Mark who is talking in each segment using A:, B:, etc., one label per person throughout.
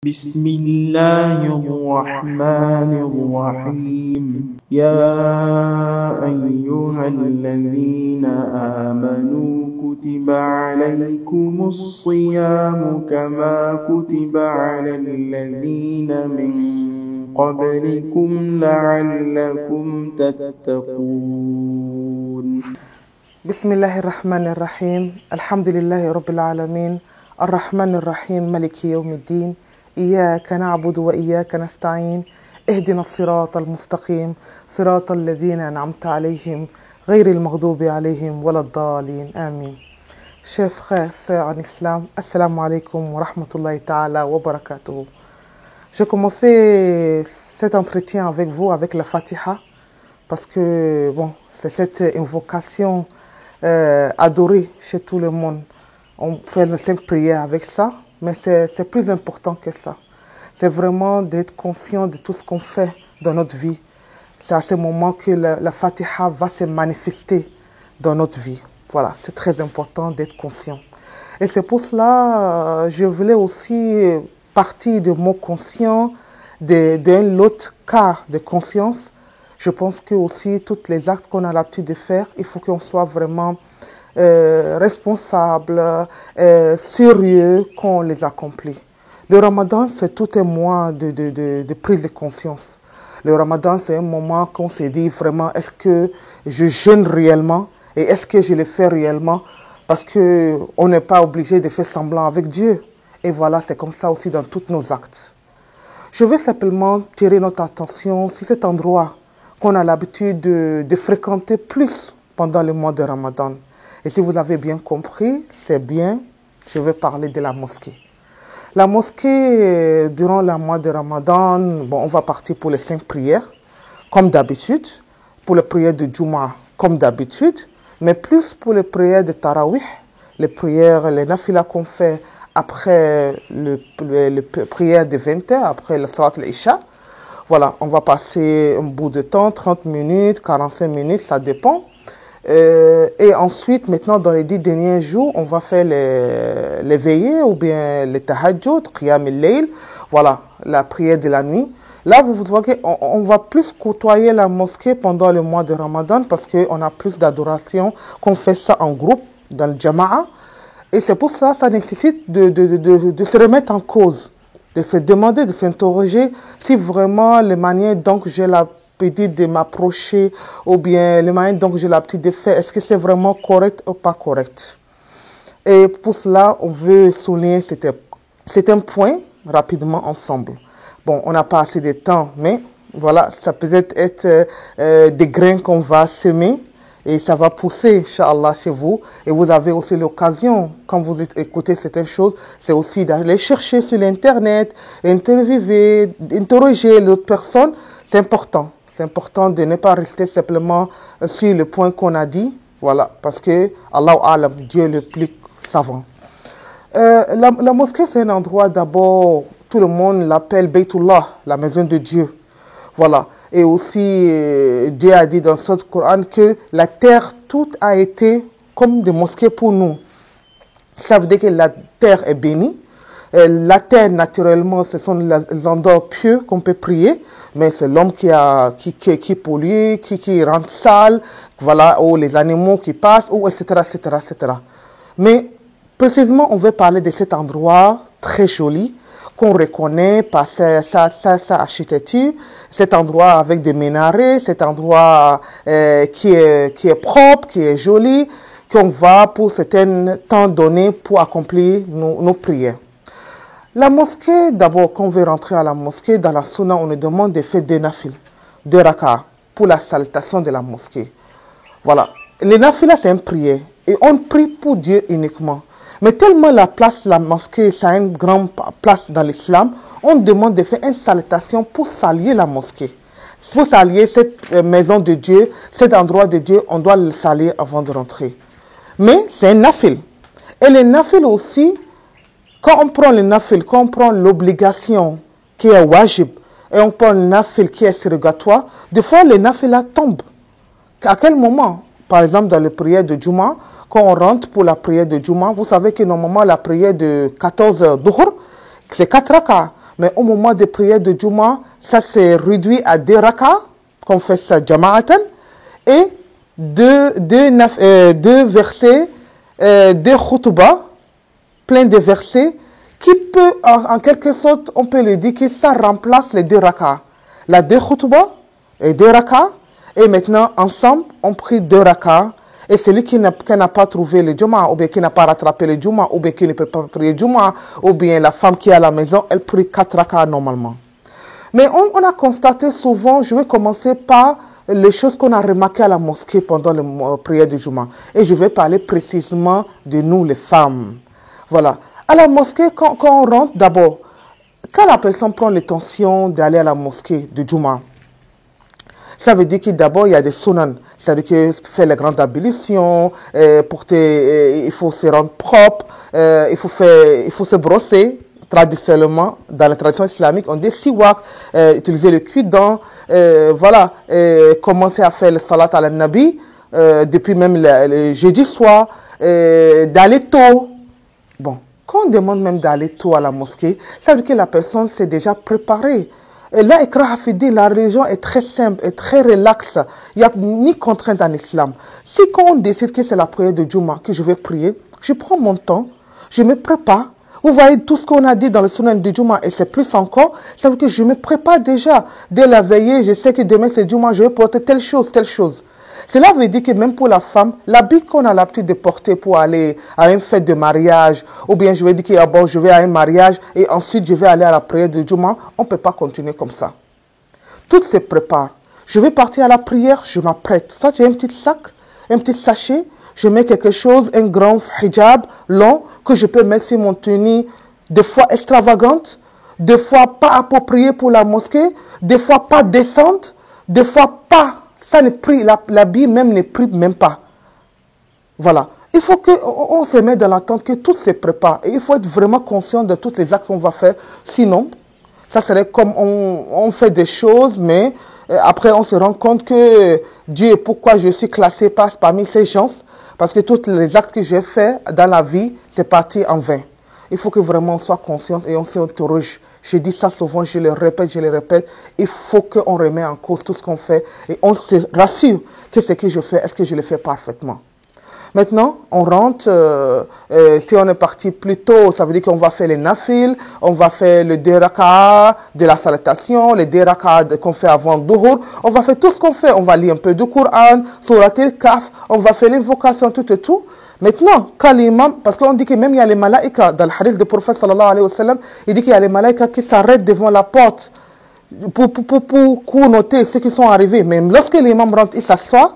A: بسم الله الرحمن الرحيم يا أيها الذين آمنوا كتب عليكم الصيام كما كتب على الذين من قبلكم لعلكم تتقون
B: بسم الله الرحمن الرحيم الحمد لله رب العالمين الرحمن الرحيم مالك يوم الدين إياك نعبد وإياك نستعين اهدنا الصراط المستقيم صراط الذين أنعمت عليهم غير المغضوب عليهم ولا الضالين آمين. Chers frères, sœurs en islam, assalamu alaikum wa rahmatullahi ta'ala wa barakatuh. J'ai commencé cet entretien avec vous avec la Fatiha parce que c'est cette invocation adorée chez tout le monde. On fait les 5 prières avec ça, mais c'est plus important que ça. C'est vraiment d'être conscient de tout ce qu'on fait dans notre vie. C'est à ce moment que la Fatiha va se manifester dans notre vie. Voilà, c'est très important d'être conscient. Et c'est pour cela je voulais aussi partir de mon conscient, d'un autre cas de conscience. Je pense que aussi tous les actes qu'on a l'habitude de faire, il faut qu'on soit vraiment responsable, sérieux quand on les accomplit. Le Ramadan, c'est tout un mois de prise de conscience. Le Ramadan, c'est un moment qu'on se dit vraiment, est-ce que je jeûne réellement et est-ce que je le fais réellement? Parce qu'on n'est pas obligé de faire semblant avec Dieu. Et voilà, c'est comme ça aussi dans tous nos actes. Je veux simplement tirer notre attention sur cet endroit qu'on a l'habitude de fréquenter plus pendant le mois de Ramadan. Et si vous avez bien compris, c'est bien, je vais parler de la mosquée. La mosquée, durant le mois de Ramadan, on va partir pour les 5 prières, comme d'habitude, pour les prières de Jumu'ah, comme d'habitude, mais plus pour les prières de Tarawih, les prières, les nafilas qu'on fait après les prières de 20 heures, après le Salat al-Isha. Voilà, on va passer un bout de temps, 30 minutes, 45 minutes, ça dépend. Et ensuite, maintenant, dans les 10 derniers jours, on va faire les veillées ou bien les tahajjud, qiyam al-layl, voilà, la prière de la nuit. Là, vous voyez, on va plus côtoyer la mosquée pendant le mois de Ramadan parce qu'on a plus d'adoration, qu'on fait ça en groupe, dans le jama'a. Et c'est pour ça que ça nécessite de se remettre en cause, de se demander, de s'interroger si vraiment les manières dont j'ai l'habitude de m'approcher ou bien les manières dont j'ai l'habitude de faire, est-ce que c'est vraiment correct ou pas correct? Et pour cela, on veut souligner certains points rapidement ensemble. Bon, on n'a pas assez de temps, mais voilà, ça peut être des grains qu'on va semer et ça va pousser, Inch'Allah, chez vous. Et vous avez aussi l'occasion, quand vous écoutez certaines choses, c'est aussi d'aller chercher sur l'Internet, interroger d'autres personnes. C'est important. C'est important de ne pas rester simplement sur le point qu'on a dit. Voilà, parce que Allah Alam, Dieu le plus savant. La mosquée, c'est un endroit d'abord, tout le monde l'appelle Baytullah, la maison de Dieu. Voilà. Et aussi, Dieu a dit dans son Coran que la terre, tout a été comme des mosquées pour nous. Ça veut dire que la terre est bénie. La terre, naturellement, ce sont les endroits pieux qu'on peut prier, mais c'est l'homme qui pollue, qui rend sale, voilà, ou les animaux qui passent, ou etc., etc., etc. Mais précisément, on veut parler de cet endroit très joli, qu'on reconnaît par sa architecture, cet endroit avec des minarets, cet endroit qui est propre, qui est joli, qu'on va pour certains temps donnés pour accomplir nos prières. La mosquée, d'abord, quand on veut rentrer à la mosquée, dans la sunna, on nous demande de faire 2 nafil, 2 raka, pour la salutation de la mosquée. Voilà. Les nafilas, c'est une prière. Et on prie pour Dieu uniquement. Mais tellement la mosquée, ça a une grande place dans l'islam, on demande de faire une salutation pour saluer la mosquée. Pour saluer cette maison de Dieu, cet endroit de Dieu, on doit le saluer avant de rentrer. Mais c'est un nafil. Et les nafil aussi, quand on prend le nafil, quand on prend l'obligation qui est wajib, et on prend le nafil qui est surrogatoire, des fois le nafil tombe. À quel moment? Par exemple, dans la prière de Jumu'ah, quand on rentre pour la prière de Jumu'ah, vous savez que normalement la prière de 14 h dhuhr, c'est 4 rakas. Mais au moment des prières de Juma, ça s'est réduit à 2 raka, qu'on fait ça jama'atan, et deux versets, 2 khutbah, plein de versets, qui peut, en quelque sorte, on peut le dire que ça remplace les 2 raka. La 2 khutbah et 2 raka, et maintenant, ensemble, on prie 2 raka. Et celui qui n'a pas trouvé le Juma, ou bien qui n'a pas rattrapé le Juma, ou bien qui ne peut pas prier Juma, ou bien la femme qui est à la maison, elle prie 4 rakas normalement. Mais on a constaté souvent, je vais commencer par les choses qu'on a remarquées à la mosquée pendant la prière du Juma. Et je vais parler précisément de nous, les femmes. Voilà. À la mosquée, quand on rentre, d'abord, quand la personne prend l'intention d'aller à la mosquée du Juma, ça veut dire que d'abord, il y a des sunan. C'est-à-dire que faire les grandes ablutions, il faut se rendre propre, il faut se brosser. Traditionnellement, dans la tradition islamique, on dit siwak, utiliser le cuir-dent, voilà, commencer à faire le salat à la nabi, depuis même le jeudi soir, d'aller tôt. Bon, quand on demande même d'aller tôt à la mosquée, ça veut dire que la personne s'est déjà préparée. Et là, la religion est très simple et très relaxe. Il n'y a ni contrainte en islam. Si quand on décide que c'est la prière de Juma, que je vais prier, je prends mon temps, je me prépare. Vous voyez tout ce qu'on a dit dans le sunan de Juma, et c'est plus encore, ça veut dire que je me prépare déjà. Dès la veillée, je sais que demain c'est Juma, je vais porter telle chose, telle chose. Cela veut dire que même pour la femme, l'habit qu'on a l'habitude de porter pour aller à une fête de mariage, ou bien je vais dire que d'abord je vais à un mariage et ensuite je vais aller à la prière de Juma, on ne peut pas continuer comme ça. Tout se prépare. Je vais partir à la prière, je m'apprête. Ça, j'ai un petit sac, un petit sachet, je mets quelque chose, un grand hijab long que je peux mettre sur mon tenue, des fois extravagante, des fois pas appropriée pour la mosquée, des fois pas décente, des fois pas. Ça ne prie, l'habit même ne prie même pas. Voilà. Il faut qu'on se mette dans l'attente que tout se prépare. Et il faut être vraiment conscient de tous les actes qu'on va faire. Sinon, ça serait comme on fait des choses, mais après on se rend compte que Dieu, pourquoi je suis classé parmi ces gens? Parce que tous les actes que j'ai faits dans la vie, c'est parti en vain. Il faut que vraiment on soit conscient et on s'interroge. Je dis ça souvent, je le répète. Il faut qu'on remette en cause tout ce qu'on fait et on se rassure que ce que je fais, est-ce que je le fais parfaitement. Maintenant, on rentre, si on est parti plus tôt, ça veut dire qu'on va faire les nafil, on va faire le 2 raka de la salutation, les 2 raka qu'on fait avant Duhur, on va faire tout ce qu'on fait, on va lire un peu du Coran, Surat al-Kahf, on va faire l'invocation, tout et tout. Maintenant, quand l'imam, parce qu'on dit que même il y a les malaïkas, dans le hadith du prophète sallallahu alayhi wa sallam, il dit qu'il y a les malaïkas qui s'arrêtent devant la porte pour noter ceux qui sont arrivés. Mais lorsque l'imam rentre, il s'assoit,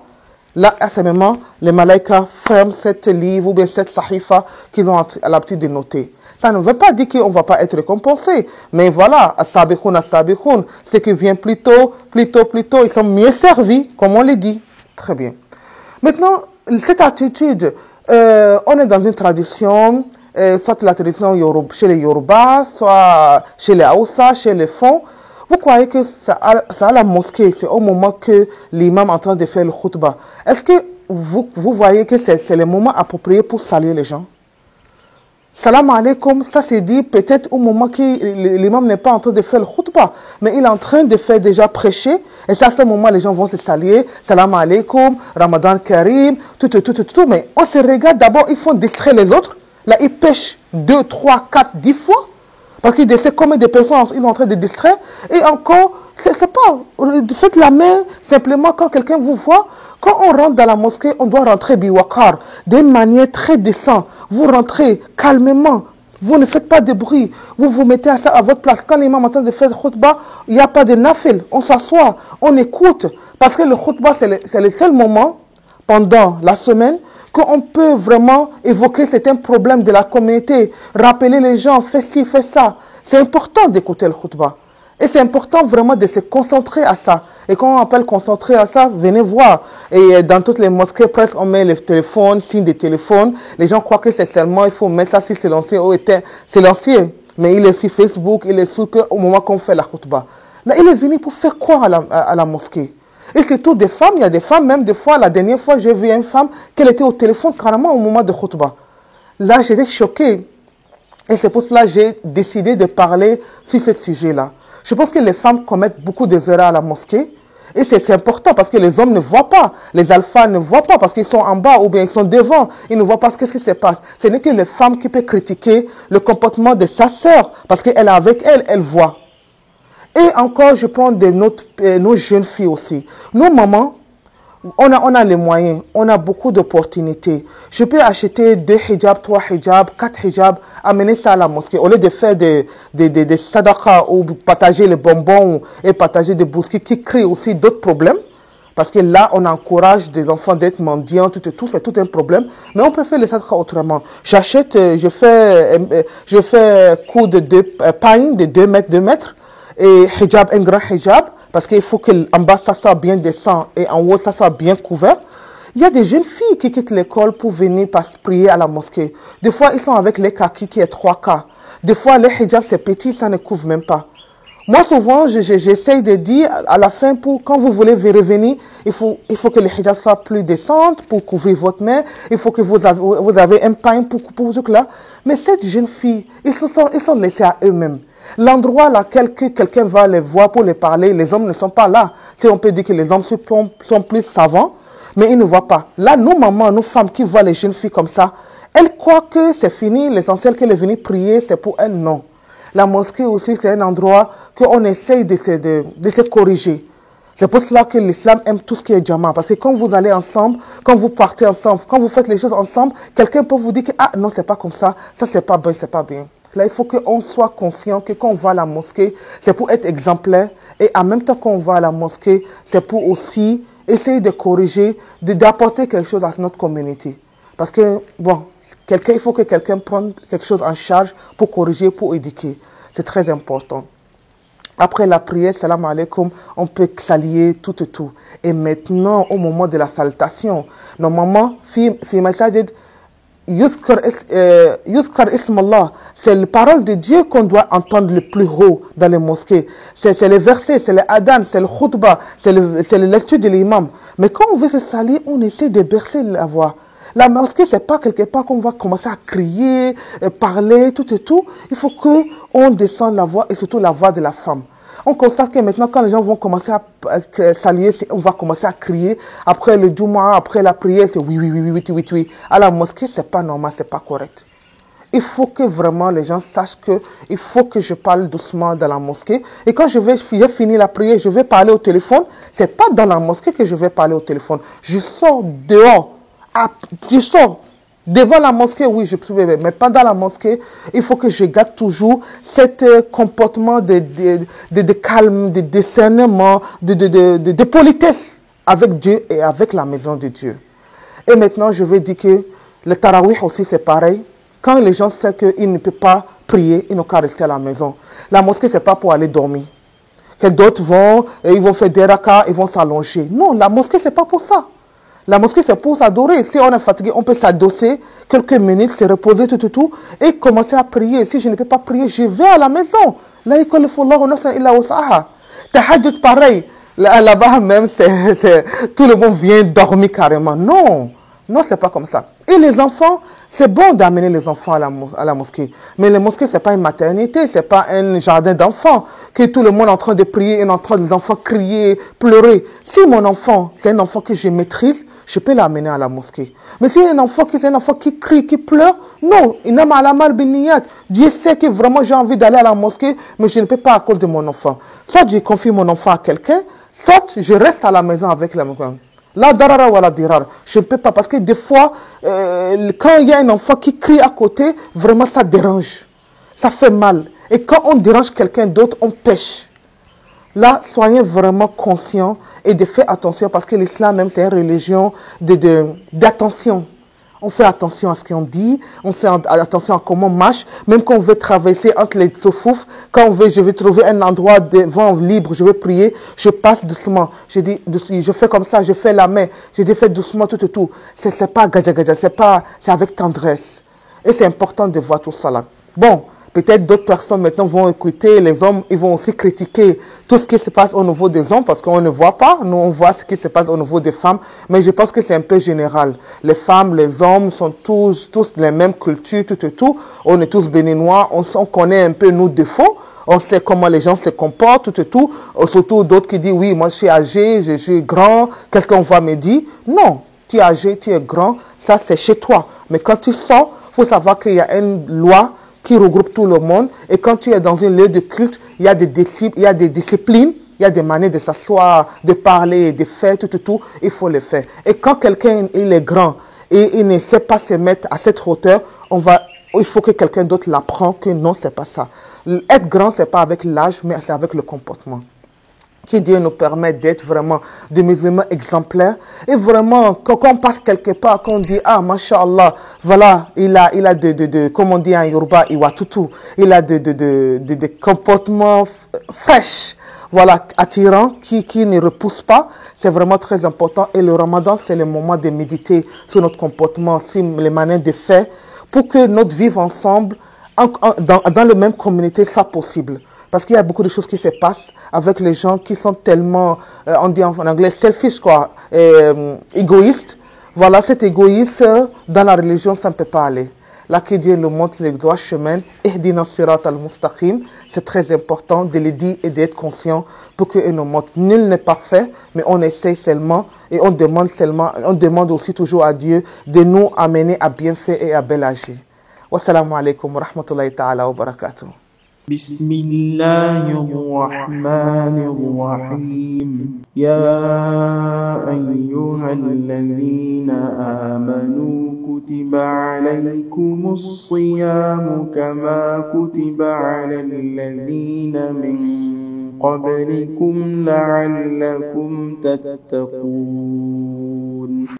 B: là, à ce moment, les malaïkas ferment cette livre ou bien cette sahifa qu'ils ont l'habitude de noter. Ça ne veut pas dire qu'on ne va pas être récompensé. Mais voilà, as-sabiqoun, ceux qui viennent plus tôt, ils sont mieux servis, comme on le dit. Très bien. Maintenant, cette attitude, on est dans une tradition, soit la tradition chez les Yoruba, soit chez les Haoussa, chez les Fon. Vous croyez que ça à la mosquée, c'est au moment que l'imam est en train de faire le khutbah. Est-ce que vous voyez que c'est le moment approprié pour saluer les gens? Salam alaikum, ça c'est dit peut-être au moment que l'imam n'est pas en train de faire le khutbah, mais il est en train de faire déjà prêcher, et c'est à ce moment les gens vont se saluer, salam alaikum, Ramadan Karim, tout, mais on se regarde d'abord, ils font distraire les autres, là ils pêchent 2, 3, 4, 10 fois, parce qu'ils essaient combien de personnes ils sont en train de distraire, et encore, c'est pas, faites la main, simplement quand quelqu'un vous voit, quand on rentre dans la mosquée, on doit rentrer biwakar, d'une manière très décente. Vous rentrez calmement, vous ne faites pas de bruit, vous vous mettez à votre place. Quand l'imam est en train de faire le khutbah, il n'y a pas de nafil, on s'assoit, on écoute, parce que le khutbah, c'est le seul moment pendant la semaine qu'on peut vraiment évoquer certains problèmes de la communauté, rappeler les gens, fais ci, fais ça. C'est important d'écouter le khutbah. Et c'est important vraiment de se concentrer à ça. Et quand on appelle concentrer à ça, venez voir. Et dans toutes les mosquées, presque, on met les téléphones, signe des téléphones. Les gens croient que c'est seulement, il faut mettre ça sur silencieux ou éteint. Silencieux. Mais il est sur Facebook, il est sur au moment qu'on fait la khutbah. Là, il est venu pour faire quoi à la mosquée? Et c'est tout des femmes. Il y a des femmes, même des fois, la dernière fois, j'ai vu une femme, qu'elle était au téléphone carrément au moment de khutbah. Là, j'étais choquée. Et c'est pour cela que j'ai décidé de parler sur ce sujet-là. Je pense que les femmes commettent beaucoup d'erreurs à la mosquée. Et c'est important parce que les hommes ne voient pas. Les alphas ne voient pas parce qu'ils sont en bas ou bien ils sont devant. Ils ne voient pas ce qui se passe. Ce n'est que les femmes qui peuvent critiquer le comportement de sa sœur parce qu'elle est avec elle, elle voit. Et encore, je prends nos jeunes filles aussi. Nos mamans, on a les moyens, on a beaucoup d'opportunités. Je peux acheter 2 hijabs, 3 hijabs, 4 hijabs, amener ça à la mosquée. Au lieu de faire des sadaqas ou partager les bonbons et partager des bousquets qui créent aussi d'autres problèmes. Parce que là, on encourage des enfants d'être mendiants, c'est tout un problème. Mais on peut faire les sadaqas autrement. J'achète, je fais coup de 2 pailles de 2 mètres, 2 mètres. Et hijab, un grand hijab. Parce qu'il faut qu'en bas, ça soit bien descend et en haut, ça soit bien couvert. Il y a des jeunes filles qui quittent l'école pour venir prier à la mosquée. Des fois, ils sont avec les kakis qui est 3K. Des fois, les hijabs, c'est petit, ça ne couvre même pas. Moi, souvent, j'essaye de dire à la fin, quand vous voulez revenir, il faut que les hijabs soient plus décentes pour couvrir votre main. Il faut que vous avez un pain pour tout là. Mais cette jeune fille, ils sont laissés à eux-mêmes. L'endroit là, quelqu'un va les voir pour les parler, les hommes ne sont pas là. Si on peut dire que les hommes sont plus savants, mais ils ne voient pas. Là, nos mamans, nos femmes qui voient les jeunes filles comme ça, elles croient que c'est fini, l'essentiel qu'elle est venue prier, c'est pour elles, non. La mosquée aussi, c'est un endroit qu'on essaye de se corriger. C'est pour cela que l'islam aime tout ce qui est jama. Parce que quand vous allez ensemble, quand vous partez ensemble, quand vous faites les choses ensemble, quelqu'un peut vous dire que ah non, c'est pas comme ça c'est pas bien, c'est pas bien. Là, il faut qu'on soit conscient que quand on va à la mosquée, c'est pour être exemplaire. Et en même temps qu'on va à la mosquée, c'est pour aussi essayer de corriger, d'apporter quelque chose à notre communauté. Parce que, bon, il faut que quelqu'un prenne quelque chose en charge pour corriger, pour éduquer. C'est très important. Après la prière, salam alaikum, on peut s'allier tout et tout. Et maintenant, au moment de la salutation, normalement, Yuskar ism Allah, c'est la parole de Dieu qu'on doit entendre le plus haut dans les mosquées. C'est les versets, c'est les adhan, c'est le khutbah, c'est la lecture de l'imam. Mais quand on veut se saluer, on essaie de bercer la voix. La mosquée, c'est pas quelque part qu'on va commencer à crier, parler, tout et tout. Il faut qu'on descende la voix et surtout la voix de la femme. On constate que maintenant, quand les gens vont commencer à saluer, on va commencer à crier. Après le Jumu'ah, après la prière, c'est oui. À la mosquée, c'est pas normal, c'est pas correct. Il faut que vraiment les gens sachent qu'il faut que je parle doucement dans la mosquée. Et quand je finis la prière, je vais parler au téléphone. C'est pas dans la mosquée que je vais parler au téléphone. Je sors dehors. Je sors devant la mosquée, oui, je peux, mais pendant la mosquée, il faut que je garde toujours cet comportement de calme, de discernement, de politesse avec Dieu et avec la maison de Dieu. Et maintenant, je vais dire que le tarawih aussi, c'est pareil. Quand les gens savent qu'ils ne peuvent pas prier, ils n'ont qu'à rester à la maison. La mosquée, c'est pas pour aller dormir. Que d'autres ils vont faire des rakas, ils vont s'allonger. Non, la mosquée, c'est pas pour ça. La mosquée, c'est pour s'adorer. Si on est fatigué, on peut s'adosser quelques minutes, se reposer, tout, et commencer à prier. Si je ne peux pas prier, je vais à la maison. Là, il Tahajjud, pareil. Là-bas même, tout le monde vient dormir carrément. Non, c'est pas comme ça. Et les enfants, c'est bon d'amener les enfants à la mosquée. Mais la mosquée, c'est pas une maternité, c'est pas un jardin d'enfants. Que tout le monde est en train de prier, et en train des enfants crier, pleurer. Si mon enfant, c'est un enfant que je maîtrise, je peux l'amener à la mosquée. Mais si c'est un enfant qui crie, qui pleure, non, il n'a mal à mal biniyat. Dieu sait que vraiment j'ai envie d'aller à la mosquée, mais je ne peux pas à cause de mon enfant. Soit je confie mon enfant à quelqu'un, soit je reste à la maison avec la maison. La darara ou la dirar. Je ne peux pas parce que des fois, quand il y a un enfant qui crie à côté, vraiment ça dérange. Ça fait mal. Et quand on dérange quelqu'un d'autre, on pêche. Là, soyez vraiment conscients et de faire attention parce que l'islam même, c'est une religion d'attention. On fait attention à ce qu'on dit, on fait attention à comment on marche. Même quand on veut traverser entre les soufous, quand je vais trouver un endroit devant libre, je vais prier, je passe doucement. Je fais comme ça, je fais la main, je fais doucement, tout. C'est pas gadja, c'est avec tendresse. Et c'est important de voir tout ça là. Bon. Peut-être d'autres personnes maintenant vont écouter, les hommes, ils vont aussi critiquer tout ce qui se passe au niveau des hommes parce qu'on ne voit pas. Nous, on voit ce qui se passe au niveau des femmes. Mais je pense que c'est un peu général. Les femmes, les hommes sont tous les mêmes cultures, tout. On est tous béninois. On connaît un peu nos défauts. On sait comment les gens se comportent, tout. Surtout d'autres qui disent, oui, moi je suis âgé, je suis grand, qu'est-ce qu'on va me dire? Non, tu es âgé, tu es grand, ça c'est chez toi. Mais quand tu sors, il faut savoir qu'il y a une loi qui regroupe tout le monde. Et quand tu es dans un lieu de culte, il y a des disciplines, il y a des manières de s'asseoir, de parler, de faire, tout. Il faut le faire. Et quand quelqu'un il est grand et il ne sait pas se mettre à cette hauteur, il faut que quelqu'un d'autre l'apprenne que non, c'est pas ça. Être grand, c'est pas avec l'âge, mais c'est avec le comportement. Que Dieu nous permet d'être vraiment des musulmans exemplaires. Et vraiment, quand on passe quelque part, qu'on dit, ah, mashallah, voilà, il a comme on dit en Yoruba, il a des comportements fraîches, voilà, attirants, qui ne repoussent pas. C'est vraiment très important. Et le ramadan, c'est le moment de méditer sur notre comportement, sur les manières de faire, pour que notre vivre ensemble, dans la même communauté, soit possible. Parce qu'il y a beaucoup de choses qui se passent avec les gens qui sont tellement, on dit en anglais, selfish, quoi, égoïstes. Voilà, cet égoïsme, dans la religion, ça ne peut pas aller. Là, que Dieu nous montre les droits chemins, Ihdina sirat al-mustaqim, c'est très important de le dire et d'être conscient pour qu'il nous montre. Nul n'est parfait, mais on essaye seulement et on demande aussi toujours à Dieu de nous amener à bien faire et à bien agir. Wassalamu alaikum wa rahmatullahi ta'ala wa barakatuh.
A: بسم الله الرحمن الرحيم يا أيها الذين آمنوا كتب عليكم الصيام كما كتب على الذين من قبلكم لعلكم تتقون